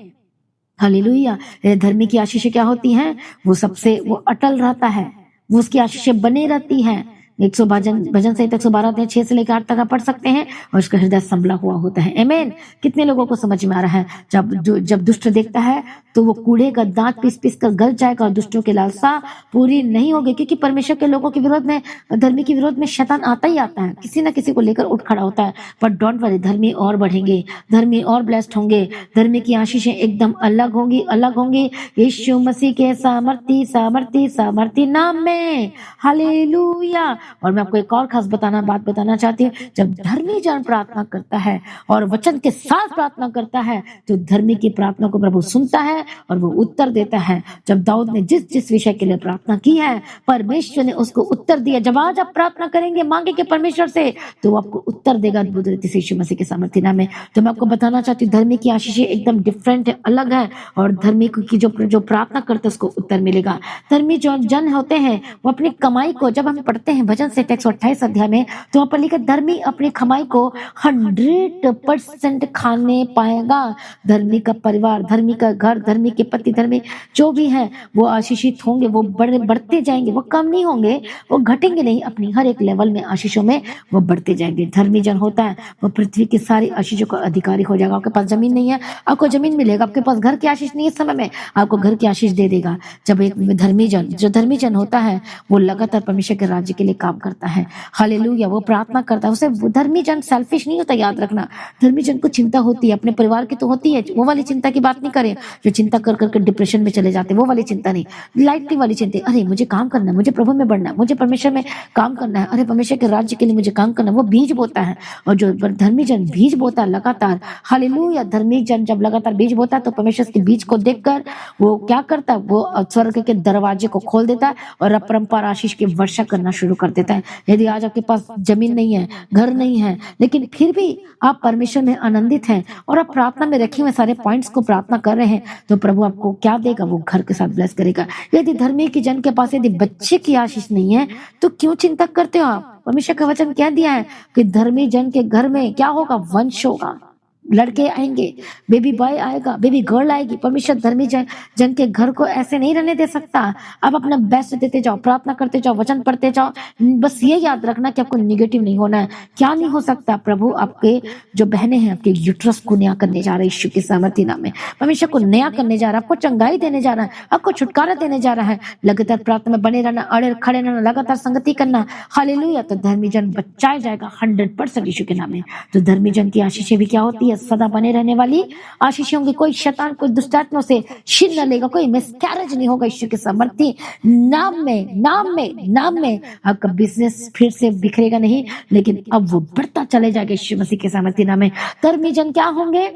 S1: हालेलुया। धर्मी की आशीषें क्या होती हैं, वो अटल रहता है, वो उसकी आशीषें बने रहती हैं, 100 भजन संहिता 112 अध्याय 6 से लेकर 8 तक आप पढ़ सकते हैं, और उसका हृदय संभला हुआ होता है। आमीन। कितने लोगों को समझ में आ रहा है? जब दुष्ट देखता है तो वो कूड़े का दांत पीस पीस कर गल जाएगा, और दुष्टों की लालसा पूरी नहीं होगी, क्योंकि परमेश्वर के लोगों के विरोध में, धर्मी के विरोध में शैतान आता ही आता है, किसी ना किसी को लेकर उठ खड़ा होता है। पर डोंट वरी, धर्मी और बढ़ेंगे, धर्मी और ब्लेस्ड होंगे, धर्मी की आशीषें एकदम अलग होंगी, अलग होंगी, यीशु मसीह के सामर्थी सामर्थी सामर्थी नाम में। हालेलुया। और मैं आपको एक और खास बात बताना चाहती हूँ, जब धर्मी जन प्रार्थना करता है और वचन के साथ प्रार्थना करता है तो धर्मी की प्रार्थना को प्रभु सुनता है और वो उत्तर देता है। जब दाऊद ने जिस जिस विषय के लिए प्रार्थना की है, परमेश्वर ने उसको उत्तर दिया। जब आज आप प्रार्थना करेंगे, मांगेंगे परमेश्वर से, तो वो आपको उत्तर देगा अद्भुत रीति से, यीशु मसीह के सामर्थी नाम में। तो मैं आपको बताना चाहती हूँ, धर्मी की आशीषें एकदम डिफरेंट है, अलग है, और धर्मी की जो प्रार्थना करते हैं उसको उत्तर मिलेगा। धर्मी जो जन होते हैं वो अपनी कमाई को, जब हम पढ़ते हैं भजन संहिता 128 अध्याय में, तो वहां पर लिखा धर्मी अपनी कमाई को 100% खाने पाएगा। धर्मी का परिवार, धर्मी का घर, धर्मी के पति, धर्मी जो भी है वो आशीषित होंगे, वो बढ़ते जाएंगे, वो कम नहीं होंगे, वो घटेंगे नहीं, अपनी हर एक लेवल में आशीषों में वो बढ़ते जाएंगे। धर्मी जन होता है वो पृथ्वी की सारी आशीषों का अधिकारी हो जाएगा। आपके पास जमीन नहीं है, आपको जमीन मिलेगा। आपके पास घर की आशीष नहीं है, इस समय में आपको घर की आशीष दे देगा। जब एक धर्मी जन होता है वो लगातार परमेश्वर के राज्य के लिए काम करता है। हालेलुया। वो प्रार्थना करता है। उसे धर्मी जन सेल्फिश नहीं होता, याद रखना। धर्मी जन को चिंता होती है, अपने परिवार की तो होती है, वो वाली चिंता की बात नहीं करें जो चिंता कर करके डिप्रेशन में चले जाते, वो वाली चिंता नहीं, लाइटली वाली चिंता। अरे मुझे काम करना है, मुझे प्रभु में बढ़ना है, मुझे परमेश्वर में काम करना है, अरे परमेश्वर के राज्य के लिए मुझे काम करना है, वो बीज बोता है। और जो धर्मी जन बीज बोता है लगातार, हालेलुया, धर्मी जन जब लगातार बीज बोता है तो परमेश्वर के बीज को देखकर वो क्या करता है, वो स्वर्ग के दरवाजे को खोल देता है और अपरंपार आशीष की वर्षा करना शुरू कर देता है। यदि आज आपके पास जमीन नहीं है, घर नहीं है, लेकिन फिर भी आप परमेश्वर में आनंदित हैं और आप प्रार्थना में रखे हुए सारे पॉइंट्स को प्रार्थना कर रहे हैं, तो प्रभु आपको क्या देगा? वो घर के साथ ब्लेस करेगा। यदि धर्मी के जन के पास यदि बच्चे की आशीष नहीं है तो क्यों चिंता करते हो आप? परमेश्वर का वचन क्या दिया है कि धर्मी जन के घर में क्या होगा? वंश होगा, लड़के आएंगे, बेबी बॉय आएगा, बेबी गर्ल आएगी। परमेश्वर धर्मी जन के घर को ऐसे नहीं रहने दे सकता। आप अपना बेस्ट देते जाओ, प्रार्थना करते जाओ, वचन पढ़ते जाओ, बस ये याद रखना कि आपको निगेटिव नहीं होना है। क्या नहीं हो सकता? प्रभु आपके जो बहनें हैं आपके यूट्रस को नया करने जा रहे हैं, यीशु के सामर्थी नाम में। परमेश्वर को नया करने जा रहा है, आपको चंगाई देने जा रहा है, आपको छुटकारा देने जा रहा है। लगातार प्रार्थना में बने रहना, अड़े खड़े रहना, लगातार संगति करना। हालेलुया। तो धर्मी जन बचाया जाएगा 100% यीशु के नाम में। तो धर्मी जन की आशीषें भी क्या होती है? सदा बने रहने वाली आशीष होंगी। कोई शैतान, कोई दुष्टात्मा से छीन न लेगा, कोई मिसकैरेज नहीं होगा यीशु के सामर्थी नाम में। आपका बिजनेस फिर से बिखरेगा नहीं, लेकिन अब वो बढ़ता चले जाएगा यीशु मसीह के सामर्थी नाम में। धर्मी जन क्या होंगे?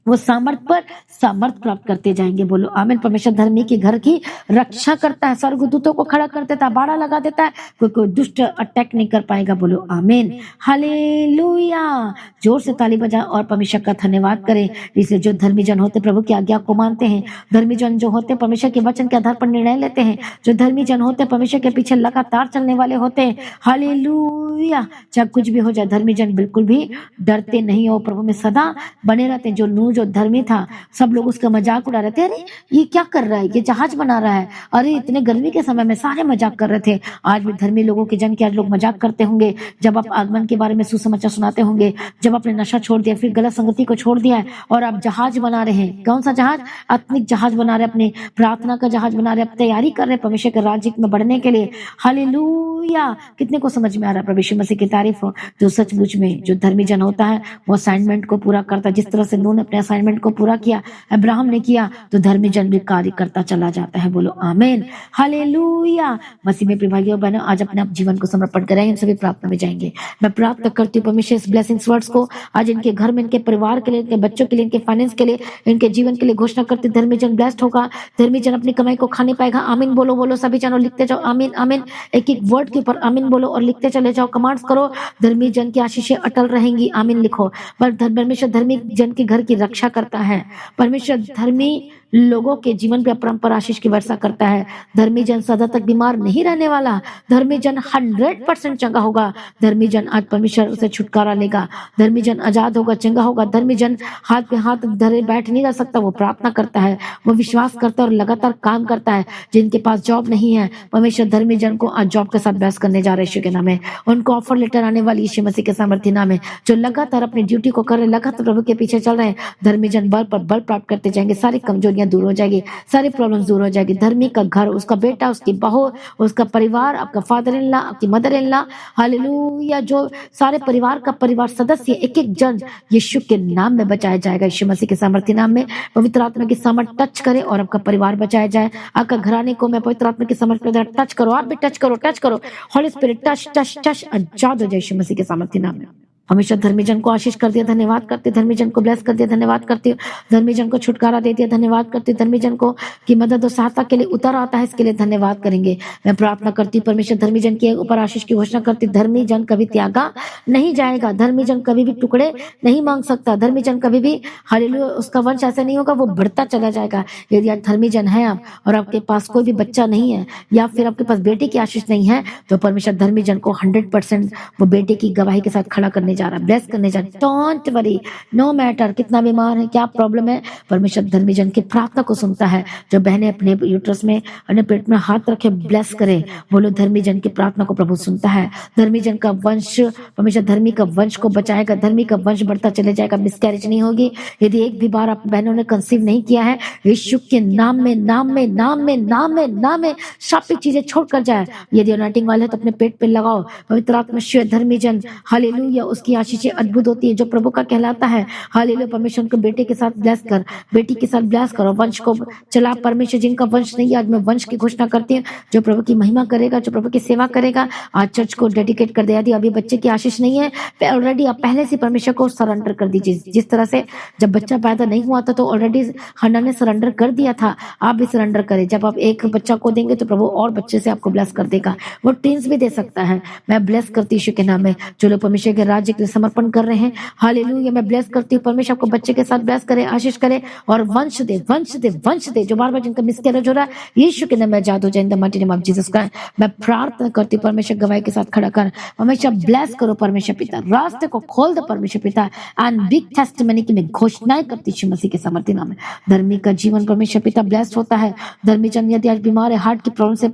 S1: वो सामर्थ पर सामर्थ प्राप्त करते जाएंगे। बोलो आमीन। परमेश्वर धर्मी के घर की रक्षा करता है, स्वर्गदूतों को खड़ा कर देता है, बाड़ा लगा देता है, कोई दुष्ट अटैक नहीं कर पाएगा। बोलो आमीन, हालेलुया। जोर से ताली बजा और परमेश्वर का धन्यवाद करें। इसलिए जो धर्मी जन होते प्रभु की आज्ञा को मानते हैं, धर्मी जन जो होते परमेश्वर के वचन के आधार पर निर्णय लेते हैं, जो धर्मी जन होते परमेश्वर के पीछे लगातार चलने वाले होते हैं, हालेलुया। चाहे कुछ भी हो जाए, धर्मी जन बिल्कुल भी डरते नहीं हो, प्रभु में सदा बने रहते हैं। जो धर्मी था, सब लोग उसका मजाक उड़ा रहे थे, अरे ये क्या कर रहा है, ये जहाज बना रहा है, अरे इतने गर्मी के समय में सारे मजाक कर रहे थे। आज भी धर्मी लोगों के जन के आज लोग मजाक करते होंगे। जब आप आगमन के बारे में सुसमाचार सुनाते होंगे, जब आपने नशा छोड़ दिया, फिर गलत संगति को छोड़ दिया है और आप जहाज बना रहे हैं। कौन सा जहाज? आत्मिक जहाज बना रहे, अपने प्रार्थना का जहाज बना रहे, तैयारी कर रहे परमेश्वर के राज्य में बढ़ने के लिए। हालेलुया। कितने को समझ में आ रहा है? प्रभु यीशु मसीह की तारीफ हो। जो सचमुच में जो धर्मी जन होता है वो असाइनमेंट को पूरा करता है। जिस तरह से नूह ने अपने असाइनमेंट को पूरा किया, अब्राहम ने किया, तो धर्मी जन भी कार्य करता चला जाता है। बोलो आमीन, हालेलुया। मसीह में प्रिय भाइयों बहनों, आज अपने आप जीवन को समर्पण करेंगे, सभी प्रार्थना में जाएंगे। मैं प्रार्थना करती हूँ परमेश्वर इस ब्लेसिंग्स वर्ड्स को आज इनके घर में, इनके परिवार के लिए, इनके बच्चों के लिए, इनके फाइनेंस के लिए, इनके जीवन के लिए घोषणा करते धर्मी जन ब्लेस्ड होगा। धर्मी जन अपनी कमाई को खाने पाएगा। आमीन बोलो, बोलो सभी जनो, लिखते जाओ आमीन आमीन। एक एक वर्ड के ऊपर आमीन बोलो और लिखते चले जाओ, कमांड्स करो। धर्मी जन की आशीषें अटल रहेंगी, आमीन लिखो। पर परमेश्वर धर्मी जन के घर की रक्षा करता है। परमेश्वर धर्मी लोगों के जीवन पे अपरंपर आशीष की वर्षा करता है। धर्मी जन सदा तक बीमार नहीं रहने वाला, धर्मी जन 100% चंगा होगा। धर्मी जन आज परमेश्वर से छुटकारा लेगा। धर्मी जन आजाद होगा, चंगा होगा। धर्मी जन हाथ पे हाथ धरे बैठ नहीं रह सकता, वो प्रार्थना करता है, वो विश्वास करता है और लगातार काम करता है। जिनके पास जॉब नहीं है, परमेश्वर धर्मी जन को आज जॉब के साथ ब्लेस करने जा रहे यीशु के नाम में। उनको ऑफर लेटर आने वाली यीशु मसीह के सामर्थ्य नाम में। जो लगातार अपनी ड्यूटी को कर रहे, लगातार प्रभु के पीछे चल रहे हैं, धर्मी जन बल पर बल प्राप्त करते जाएंगे। सारी कमजोरियां दूर हो जाएगी, सारी प्रॉब्लम्स दूर हो जाएगी। धर्मी का घर, उसका बेटा, उसकी बहू, उसका परिवार, आपका फादर इन लॉ, आपकी मदर इन लॉ, हालेलुया, जो सारे परिवार का परिवार सदस्य एक एक जन यीशु के नाम में बचाया जाएगा। यीशु मसीह के सामर्थ्य नाम में पवित्र आत्मा की सामर्थ टच करे और आपका परिवार बचाया जाए। आपका घराने को मैं पवित्र आत्मा की सामर्थ के टच करो, आप भी टच करो, टच करो। Holy spirit touch touch touch, आजाद हो जाए यीशु मसीह के सामर्थ्य नाम में। हमेशा धर्मी जन को आशीष कर दिया, धन्यवाद करते। धर्मी जन को ब्लेस कर दिया, धन्यवाद करती हूँ। धर्मी जन को छुटकारा दे दिया, धन्यवाद करती हूँ। धर्मी जन को की मदद और सहायता के लिए उतर आता है, इसके लिए धन्यवाद करेंगे। मैं प्रार्थना करती हूँ परमेश्वर धर्मी जन के ऊपर आशीष की घोषणा करती। धर्मी जन कभी त्यागा नहीं जाएगा, धर्मी जन कभी भी टुकड़े नहीं मांग सकता। धर्मी जन कभी भी हालेलुया, उसका वंश ऐसा नहीं होगा, वो बढ़ता चला जाएगा। यदि आज धर्मी जन है आप और आपके पास कोई भी बच्चा नहीं है या फिर आपके पास बेटे की आशीष नहीं है, तो परमेश्वर धर्मी जन को 100% वो बेटे की गवाही के साथ खड़ा करने जा रहा है, ब्लेस करने जा रहा है। डोंट वरी, नो मैटर कितना बीमार है, क्या प्रॉब्लम है, परमेश्वर धर्मी जन की प्रार्थना को सुनता है। जो बहनें अपने यूट्रस में, अपने पेट में हाथ रखे ब्लेस करें, वो लोग धर्मी जन की प्रार्थना को प्रभु सुनता है। धर्मी जन का वंश, परमेश्वर धर्मी का वंश को बचाएगा, धर्मी का वंश बढ़ता चले जाएगा, मिसकैरेज नहीं होगी। यदि एक भी बार आप बहनों ने कंसीव नहीं किया है, यीशु के नाम में नाम में नाम में नाम में नाम में शापित चीजें छोड़कर जाए। यदि अनॉइंटिंग वाले है तो अपने पेट पे लगाओ। पवित्र आत्मा शिव धर्मी जन हालेलुया, उसकी आशीष अद्भुत होती है, जो प्रभु का कहलाता है। हालेलुया, परमेश्वर को बेटे के साथ ब्लेस कर, बेटी के साथ ब्लेस करो, वंश को चला। परमेश्वर जिनका वंश नहीं है, आज मैं वंश की घोषणा करती हूँ, जो प्रभु की महिमा करेगा, जो प्रभु की सेवा करेगा, आज चर्च को डेडिकेट कर दे। यदि अभी बच्चे की आशीष नहीं है, ऑलरेडी आप पहले से परमेश्वर को सरेंडर कर दीजिए। जिस तरह से जब बच्चा पैदा नहीं हुआ था तो ऑलरेडी हन्ना ने सरेंडर कर दिया था, आप भी सरेंडर करें। जब आप एक बच्चा को देंगे तो प्रभु और बच्चे से आपको ब्लेस कर देगा, वो टीन्स भी दे सकता है। मैं ब्लेस करती यीशु के नाम में जो लोग परमेश्वर के राज्य के लिए समर्पण कर रहे हैं, हालेलुया, मैं ब्लेस करती हूँ। परमेश्वर आपको बच्चे के साथ ब्लेस करे, आशीष करे और वंश दे, वंश दे, वंश दे। जो बार बार जिनका मिसकैरेज हो रहा है, यीशु के नाम में आजाद हो जाए in the mighty name of Jesus Christ. मैं प्रार्थना करती हूँ परमेश्वर गवाही के साथ खड़ा कर, हमेशा ब्लेस करो परमेश्वर पिता, रास्ते को खोल दो परमेश्वर पिता। एंड बिग टेस्टिमनी की मैं घोषणाएं करती यीशु मसीह के सामर्थ्य नाम में। धर्मी का जीवन परमेश्वर पिता ब्लेस्ड होता है। धर्मी जन यदि आज बीमार है, हार्ट की प्रॉब्लम से,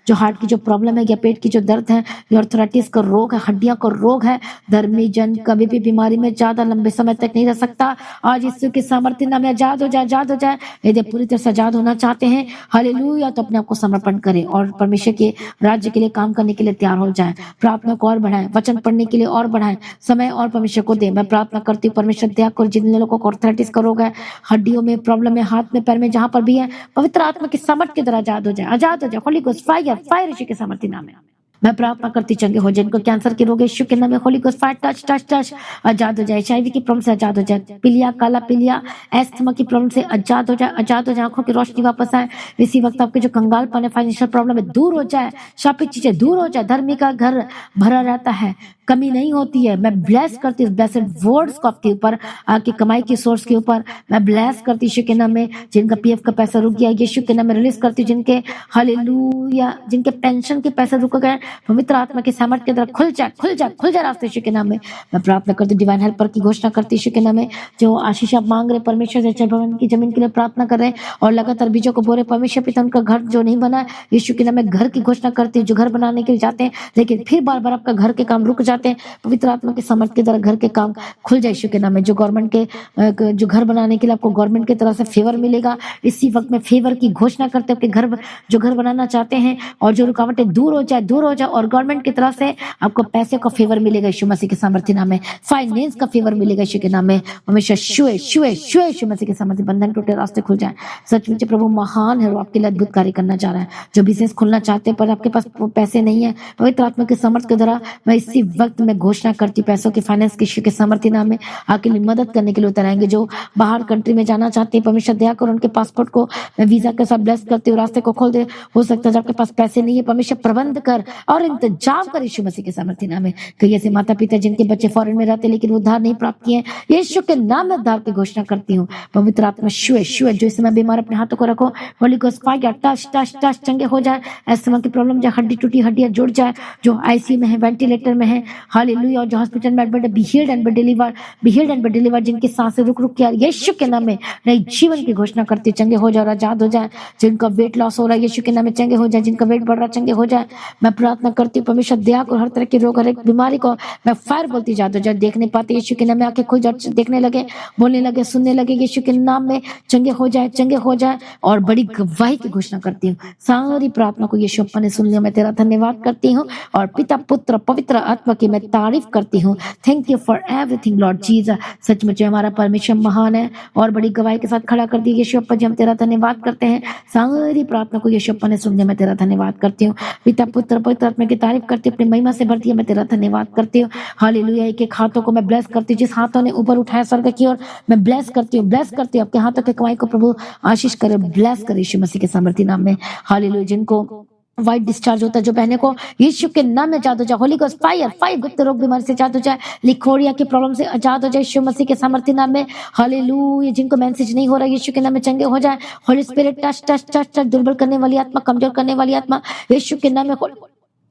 S1: जो हार्ट की जो प्रॉब्लम है या पेट की जो दर्द है, या आर्थराइटिस का रोग है, हड्डियां का रोग है, धर्मी जन कभी भी बीमारी में ज्यादा लंबे समय तक नहीं रह सकता। आज यीशु के सामर्थ्य नाम में आजाद हो जाए, आजाद हो जाए। यदि पूरी तरह से आजाद होना चाहते हैं, हालेलुया, तो अपने आप को समर्पण करें और परमेश्वर के राज्य के लिए काम करने के लिए तैयार हो जाए। प्रार्थना को और बढ़ाएं, वचन पढ़ने के लिए और बढ़ाएं, समय और परमेश्वर को दें। मैं प्रार्थना करती हूँ परमेश्वर दया कर, जिन लोगों को आर्थराइटिस का रोग है, हड्डियों में प्रॉब्लम है, हाथ में पैर में जहां पर भी है, पवित्र आत्मा की समर्थ के द्वारा आजाद हो जाए, आजाद हो जाए। होली गोस्ट फायर, फायर यीशु के सामर्थ्य नाम में मैं प्रार्थना करती चंगे हो। जिनको कैंसर के रोग है, यीशु के नाम में holy ghost fire touch touch touch, आजाद हो जाए। HIV की प्रॉब्लम से आजाद हो जाए, पीलिया, काला पीलिया, एस्थमा की प्रॉब्लम से आजाद हो जाए, आजाद हो जाए। आंखों की रोशनी वापस आए। इसी वक्त आपके जो कंगालपन है, फाइनेंशियल प्रॉब्लम है, दूर हो जाए, शापित चीजें दूर हो जाए। धर्मी का घर भरा रहता है, कमी नहीं होती है। मैं ब्लेस करती हूँ ब्लेसेड वर्ड्स को आपके ऊपर, आपकी कमाई की सोर्स के ऊपर मैं ब्लेस करती हूँ यीशु के नाम में। जिनका PF का पैसा रुक गया, यीशु के नाम में रिलीज करती हूँ। जिनके हालेलुया, जिनके पेंशन के पैसे रुक गए, पवित्र आत्मा के सामर्थ के द्वारा खुल जाए, खुल जाए, खुल जाए रास्ते यीशु के नाम में। मैं प्रार्थना करती हूँ डिवाइन हेल्पर की घोषणा करती यीशु के नाम में। जो आशीष आप मांग रहे परमेश्वर से, भवन की जमीन के लिए प्रार्थना कर रहे हैं और लगातार बीजों को बोरे, परमेश्वर पिता उनका घर जो नहीं बना, यीशु के नाम में घर की घोषणा करती है। जो घर बनाने के लिए जाते हैं लेकिन फिर बार बार आपका घर के काम रुक जाते हैं, पवित्र आत्मा के सामर्थ के द्वारा घर के काम खुल जाए यीशु के नाम में। जो गवर्नमेंट के जो घर बनाने के लिए आपको गवर्नमेंट की तरफ से फेवर मिलेगा, इसी वक्त में फेवर की घोषणा करते हैं। घर जो घर बनाना चाहते हैं और जो रुकावटें दूर हो जाए, दूर हो जाए और गवर्नमेंट की तरफ से आपको पैसे का फेवर मिलेगा यीशु मसीह के सामर्थ्य नाम में। फाइनेंस का फेवर मिलेगा यीशु के नाम में। हमेशा शुए शुए शुए यीशु मसीह के सामर्थ्य, बंधन टूटे, रास्ते खुल जाए। सचमुच प्रभु महान है, वो आपके लिए अद्भुत कार्य करना चाह रहा है। जो बिजनेस खोलना चाहते हैं पर आपके पास पैसे नहीं है, पवित्र आत्मा के सामर्थ्य के द्वारा मैं इसी वक्त में घोषणा करती, पैसों की फाइनेंस की यीशु के सामर्थ्य नाम में आपके लिए मदद करने के लिए उतर आएंगे। जो बाहर कंट्री में जाना चाहते हैं, परमेश्वर दया कर उनके पासपोर्ट को मैं वीजा के साथ ब्लेस करती हूँ, रास्ते को खोल दे। हो सकता है आपके पास पैसे नहीं है, परमेश्वर प्रबंध कर और इंतजाम कर यीशु मसीह के सामर्थ्य नाम में। कई ऐसे माता पिता जिनके बच्चे फॉरेन में रहते लेकिन उद्धार नहीं प्राप्त किए, यीशु के नाम में उद्धार की घोषणा करती हूँ। पवित्र आत्मा छुए छुए, जो इस समय बीमार अपने हाथों को रखो, holy ghost fire touch touch touch, चंगे हो जाए। ऐसे की प्रॉब्लम जो हड्डी टूटी हड्डियां जुड़ जाए, जो आईसीयू में है, वेंटिलेटर में है, हालेलुया, और जो हॉस्पिटल में एडमिट है, be healed and be delivered, be healed and be delivered. जिनकी सांसें रुक रुक के आ रही, यीशु के नाम में नई जीवन की घोषणा करती है, चंगे हो जाओ, आजाद हो जाए। जिनका वेट लॉस हो रहा है, यीशु के नाम में चंगे हो जाए। जिनका वेट बढ़ रहा है, चंगे हो जाए। मैं प्रार्थना करती हूँ परमेश्वर दया को, हर तरह के रोग, हर एक बीमारी को मैं फायर बोलती जाती हूँ। जब देख नहीं पाते, यीशु के नाम में आंखें खुल जाए, देखने लगे, बोलने लगे, सुनने लगे, यीशु के नाम में चंगे हो जाए, चंगे हो जाए। और बड़ी गवाही की घोषणा करती हूँ। सारी प्रार्थना को यीशु अप्पा ने सुन लिया। मैं तेरा धन्यवाद करती हूँ और पिता पुत्र पवित्र आत्मा की मैं तारीफ करती हूँ। Thank you for everything Lord Jesus. सचमुच हमारा परमेश्वर महान है और बड़ी गवाही के साथ खड़ा कर दी यीशु अप्पा जी, हम तेरा धन्यवाद करते हैं। सारी प्रार्थना को यीशु अप्पा ने सुन लिया। मैं तेरा धन्यवाद करती हूँ। पिता पुत्र पवित्र आत्मा की तारीफ करती हूँ, अपनी महिमा से भरती है। मैं तेरा धन्यवाद करती हूँ। हालेलुया। एक एक हाथों को मैं ब्लेस करती हूँ, जिस हाथों ने ऊपर उठाया स्वर्ग की ओर, मैं ब्लेस करती हूँ, ब्लेस करती हूँ। आपके हाथों के कमाई को प्रभु आशीष करे, ब्लेस करे यीशु मसीह के सामर्थ्य नाम में। हालेलुया। जिनको व्हाइट डिस्चार्ज होता है, जो बहने को यीशु के नाम में आजाद हो जाए। होली गोस्ट फायर फायर, गुप्त रोग बीमारी से आजाद हो जाए, लिखोरिया की प्रॉब्लम से आजाद हो जाए यीशु मसीह के सामर्थ्य नाम में। हालेलुया। जिनको मैसेज नहीं हो रहा, यीशु के नाम में चंगे हो जाए। Holi spirit touch touch touch touch, दुर्बल करने वाली आत्मा, कमजोर करने वाली आत्मा, यीशु के नाम में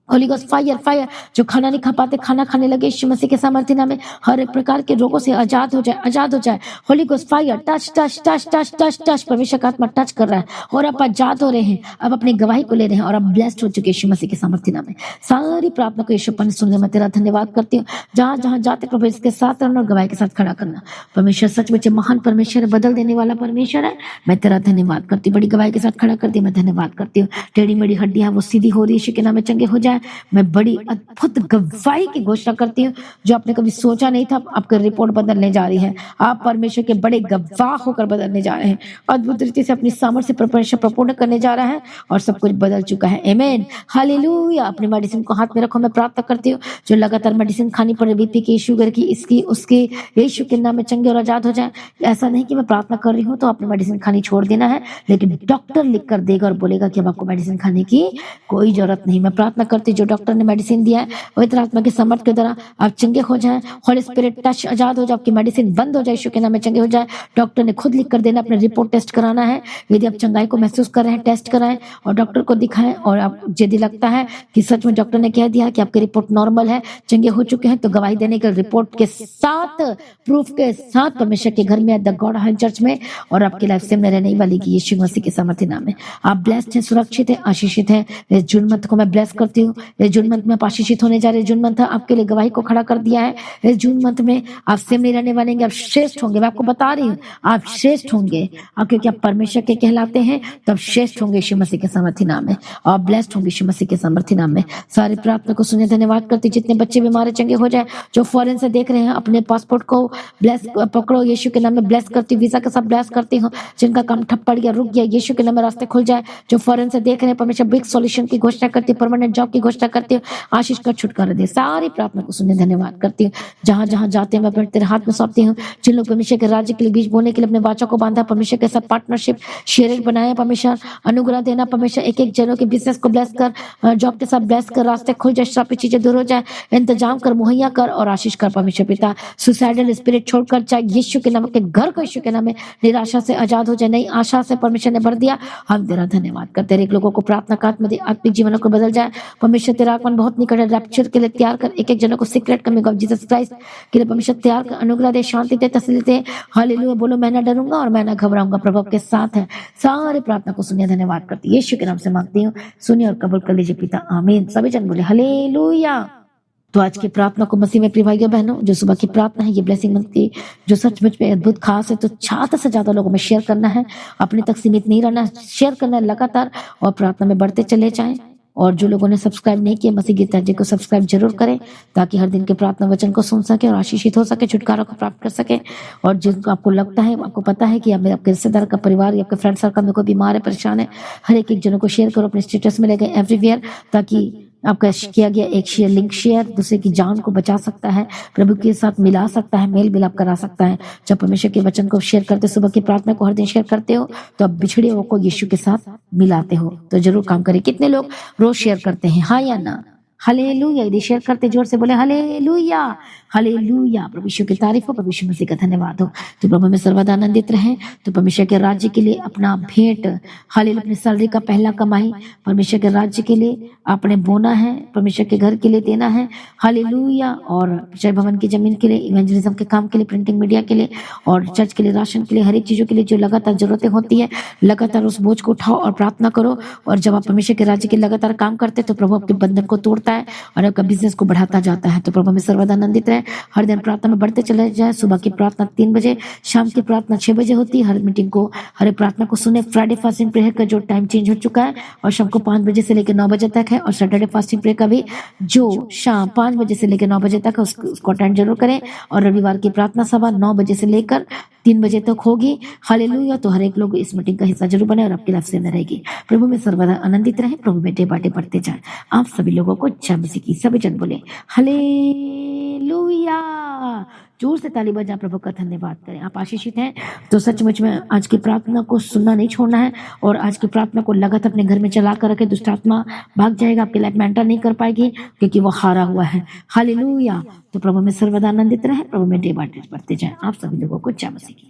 S1: होली गोस्ट फायर फायर। जो खाना नहीं खा पाते, खाना खाने लगे यीशु मसीह के सामर्थ्य नाम में। हर एक प्रकार के रोगों से आजाद हो जाए, आजाद हो जाए। Holi ghost fire touch touch touch touch touch touch, परमेश्वर का आत्मा टच कर रहा है और आप आजाद हो रहे हैं। अब अपनी गवाही को ले रहे हैं और आप ब्लेस्ड हो चुके यीशु मसीह के सामर्थ्य नाम में। सारी प्रार्थना को यीशु ने सुन लिया। मैं तेरा धन्यवाद करती हूँ। जहां जहां जाते प्रभु इसके साथ रहना और गवाही के साथ खड़ा करना। परमेश्वर सचमुच महान परमेश्वर है, बदल देने वाला परमेश्वर है। मैं तेरा धन्यवाद करती हूँ, बड़ी गवाही के साथ खड़ा करती हूँ। मैं धन्यवाद करती हूँ। टेढ़ी मेढ़ी हड्डियां वो सीधी हो रही है, यीशु के नाम में चंगे हो जाए। मैं बड़ी अद्भुत गवाही की घोषणा करती हूँ, जो आपने कभी सोचा नहीं था, आपकी रिपोर्ट बदलने जा रही है। आप परमेश्वर के बड़े गवाह होकर बदलने जा रहे हैं। अद्भुत रीति से अपनी सामर्थ्य परमेश्वर प्रपूर्ण करने जा रहा है और सब कुछ बदल चुका है। आमीन। हालेलुया। अपनी मेडिसिन को हाथ में रखो। मैं प्रार्थना करती हूँ, जो लगातार मेडिसिन खानी पड़े, बीपी की, शुगर की, इसकी उसकी, यीशु के नाम में चंगे और आजाद हो जाए। ऐसा नहीं कि मैं प्रार्थना कर रही हूँ तो आपने मेडिसिन खानी छोड़ देना है, लेकिन डॉक्टर लिख कर देगा और बोलेगा कि अब आपको मेडिसिन खाने की कोई जरूरत नहीं। मैं प्रार्थना करती हूँ, जो डॉक्टर ने मेडिसिन दिया है, पवित्र आत्मा के समर्थ के द्वारा आप चंगे हो जाएं। होली स्पिरिट टच, आजाद हो जाए। आपकी मेडिसिन बंद हो जाए, यीशु के नाम में चंगे हो जाए। डॉक्टर ने खुद लिख कर देना, अपने रिपोर्ट टेस्ट कराना है। यदि आप चंगाई को महसूस कर रहे हैं, टेस्ट कराएं और डॉक्टर को दिखाएं। और आप यदि लगता है कि सच में डॉक्टर ने कह दिया कि आपकी रिपोर्ट नॉर्मल है, चंगे हो चुके हैं, तो गवाही देने के रिपोर्ट के साथ, प्रूफ के साथ परमेश्वर के घर में, द गॉड हाउस चर्च में, और आपकी लाइफ से में रहने वाली की यीशु मसीह के सामर्थ्य नाम में। आप ब्लेस्ड हैं, सुरक्षित हैं, आशीषित हैं। इस जून मंथ को मैं ब्लेस करती हूँ। इस जून मंथ में आप आशीषित होने जा रहे। जून मंथ आपके लिए गवाही को खड़ा कर दिया है। इस जून मंथ में आप सेम नहीं रहने वाले, आप श्रेष्ठ होंगे। मैं आपको बता रही हूँ, आप श्रेष्ठ होंगे। क्योंकि आप परमेश्वर के कहलाते हैं, तो आप श्रेष्ठ होंगे यीशु मसीह के सामर्थ्य नाम में, और ब्लेस्ड होंगे यीशु मसीह के सामर्थ्य नाम में। सारी प्रार्थना को सुने, धन्यवाद करती। जितने बच्चे बीमार चंगे हो जाए, जो फॉरेन से देख रहे हैं, अपने पासपोर्ट को ब्लेस पकड़ो यीशु के नाम में। ब्लेस करती हूँ, वीजा के साथ ब्लेस करती हूँ। जिनका काम ठप पड़ गया, रुक गया, यीशु के नाम में रास्ते खुल जाए। जो फॉरेन से देख रहे हैं, परमेश्वर बिग सॉल्यूशन की घोषणा करती हूँ, परमानेंट जॉब की घोषणा करती हूँ, आशीष का छुटकारा दे। सारी प्रार्थना को सुनने धन्यवाद करती हूँ। जहां जहां जाते हैं मैं तेरे हाथ में सौंपती हूँ। जिन लोग परमेश्वर के राज्य के लिए बीज बोने के लिए अपने वाचा को बांधा, परमेश्वर के साथ पार्टनरशिप शेयर बनाया, परमेश्वर अनुग्रह देना। परमेश्वर एक एक जनों के बिजनेस को ब्लेस कर, जॉब के साथ ब्लेस कर, रास्ते खुल जाए, श्रापित चीजें दूर हो जाए, इंतजाम कर, मुहैया कर और आशीष कर। परमेश्वर पिता सुसाइडल स्पिरिट छोड़कर चाहे यीशु के नाम के घर को यीशु के नाम में निराशा से आजाद हो जाए, नई आशा से परमेश्वर ने भर दिया। हम तेरा धन्यवाद करते हैं। एक लोगों को प्रार्थना का आत्मिक जीवनों को बदल जाए। परमेश्वर तेरा आगमन बहुत निकट है, रैप्चर के लिए तैयार कर। एक एक जनों को secret coming of Jesus Christ के लिए परमेश्वर तैयार कर, अनुग्रह दे, शांति दे, तसल्ली दे। हालेलुया। बोलो मैं ना डरूंगा और मैं ना घबराऊंगा, प्रभु के साथ है। सारे प्रार्थना को सुनिए, धन्यवाद करती हूँ। यीशु के नाम से मांगती हूँ, सुनिए और कबूल कर लीजिए पिता, आमीन। सभी जन बोले हालेलुया। तो आज की प्रार्थना को मसीह में प्रिय भाइयों बहनों, जो सुबह की प्रार्थना है, ये ब्लेसिंग मंथ की जो सचमुच में अद्भुत खास है, तो ज्यादा से ज्यादा लोगों में शेयर करना है। अपने तक सीमित नहीं रहना, शेयर करना है लगातार, और प्रार्थना में बढ़ते चले जाएं। और जो लोगों ने सब्सक्राइब नहीं किया, मसीह गीता जी को सब्सक्राइब जरूर करें, ताकि हर दिन के प्रार्थना वचन को सुन सके और आशीषित हो सके, छुटकारा को प्राप्त कर सके। और जिनको आपको लगता है, आपको पता है कि आपके रिश्तेदार का परिवार या आपके फ्रेंड सर्कल में कोई बीमार है, परेशान है, हर एक जनों को शेयर करो, अपने स्टेटस में लगे एवरीवेयर, ताकि आपका किया गया एक शेयर, लिंक शेयर दूसरे की जान को बचा सकता है, प्रभु के साथ मिला सकता है, मेल मिलाप करा सकता है। जब परमेश्वर के वचन को शेयर करते, सुबह की प्रार्थना को हर दिन शेयर करते हो, तो आप बिछड़े हुए को यीशु के साथ मिलाते हो। तो जरूर काम करें। कितने लोग रोज शेयर करते हैं, हाँ या ना? हालेलुया। यदि शेयर करते जोर से बोले हालेलुया, हालेलुया। प्रभु यीशु की तारीफ हो, प्रभु यीशु मसीह का धन्यवाद हो। तो प्रभु में सर्वदा आनंदित रहे। तो परमेश्वर के राज्य के लिए अपना भेंट, हालेलुया, अपनी सैलरी का पहला कमाई परमेश्वर के राज्य के लिए आपने बोना है, परमेश्वर के घर के लिए देना है, हालेलुया। और जय भवन की जमीन के लिए, इवेंजलिज्म के काम के लिए, प्रिंटिंग मीडिया के लिए और चर्च के लिए, राशन के लिए, हर एक चीजों के लिए जो लगातार जरूरतें होती है, लगातार उस बोझ को उठाओ और प्रार्थना करो। और जब आप परमेश्वर के राज्य के लगातार काम करते हैं तो प्रभु आपके बंधन को तोड़ता है और आपका बिजनेस को बढ़ाता जाता है। तो प्रभु में सर्वदा आनंदित रहे। हर दिन प्रार्थना में बढ़ते चले जाए। सुबह की प्रार्थना 3 बजे, शाम की प्रार्थना 6 बजे होती है। हर मीटिंग को, हर एक प्रार्थना को सुने। फ्राइडे फास्टिंग प्रेयर का जो टाइम चेंज हो चुका है और शाम को 5 बजे से लेकर 9 बजे तक है। और सैटरडे फास्टिंग प्रेयर का भी जो शाम 5 बजे से लेकर 9 बजे तक है, उसको अटेंड जरूर करें। और रविवार की प्रार्थना सभा 9 बजे से लेकर 3 बजे तक होगी, हालेलुया। तो हर एक लोग इस मीटिंग का हिस्सा जरूर बने और आपकी लाइफ से न रहेगी। प्रभु में सर्वदा आनंदित रहे। प्रभु में डे बाटे बढ़ते जाए। आप सभी लोगों को जय मसीह की। सभी जन बोले हालेलुया। जोर से ताली बजा प्रभु का धन्यवाद करें। आप आशीषित हैं तो सचमुच में आज की प्रार्थना को सुनना नहीं छोड़ना है और आज की प्रार्थना को लगातार अपने घर में चला कर रखे। दुष्ट आत्मा भाग जाएगा, आपकी लाइफ में एंटर नहीं कर पाएगी क्योंकि वो हारा हुआ है। हालेलुया। तो प्रभु में सर्वदा आनंदित रहे। प्रभु में डे बाटे बढ़ते जाए। आप सभी लोगों को जय मसीह की।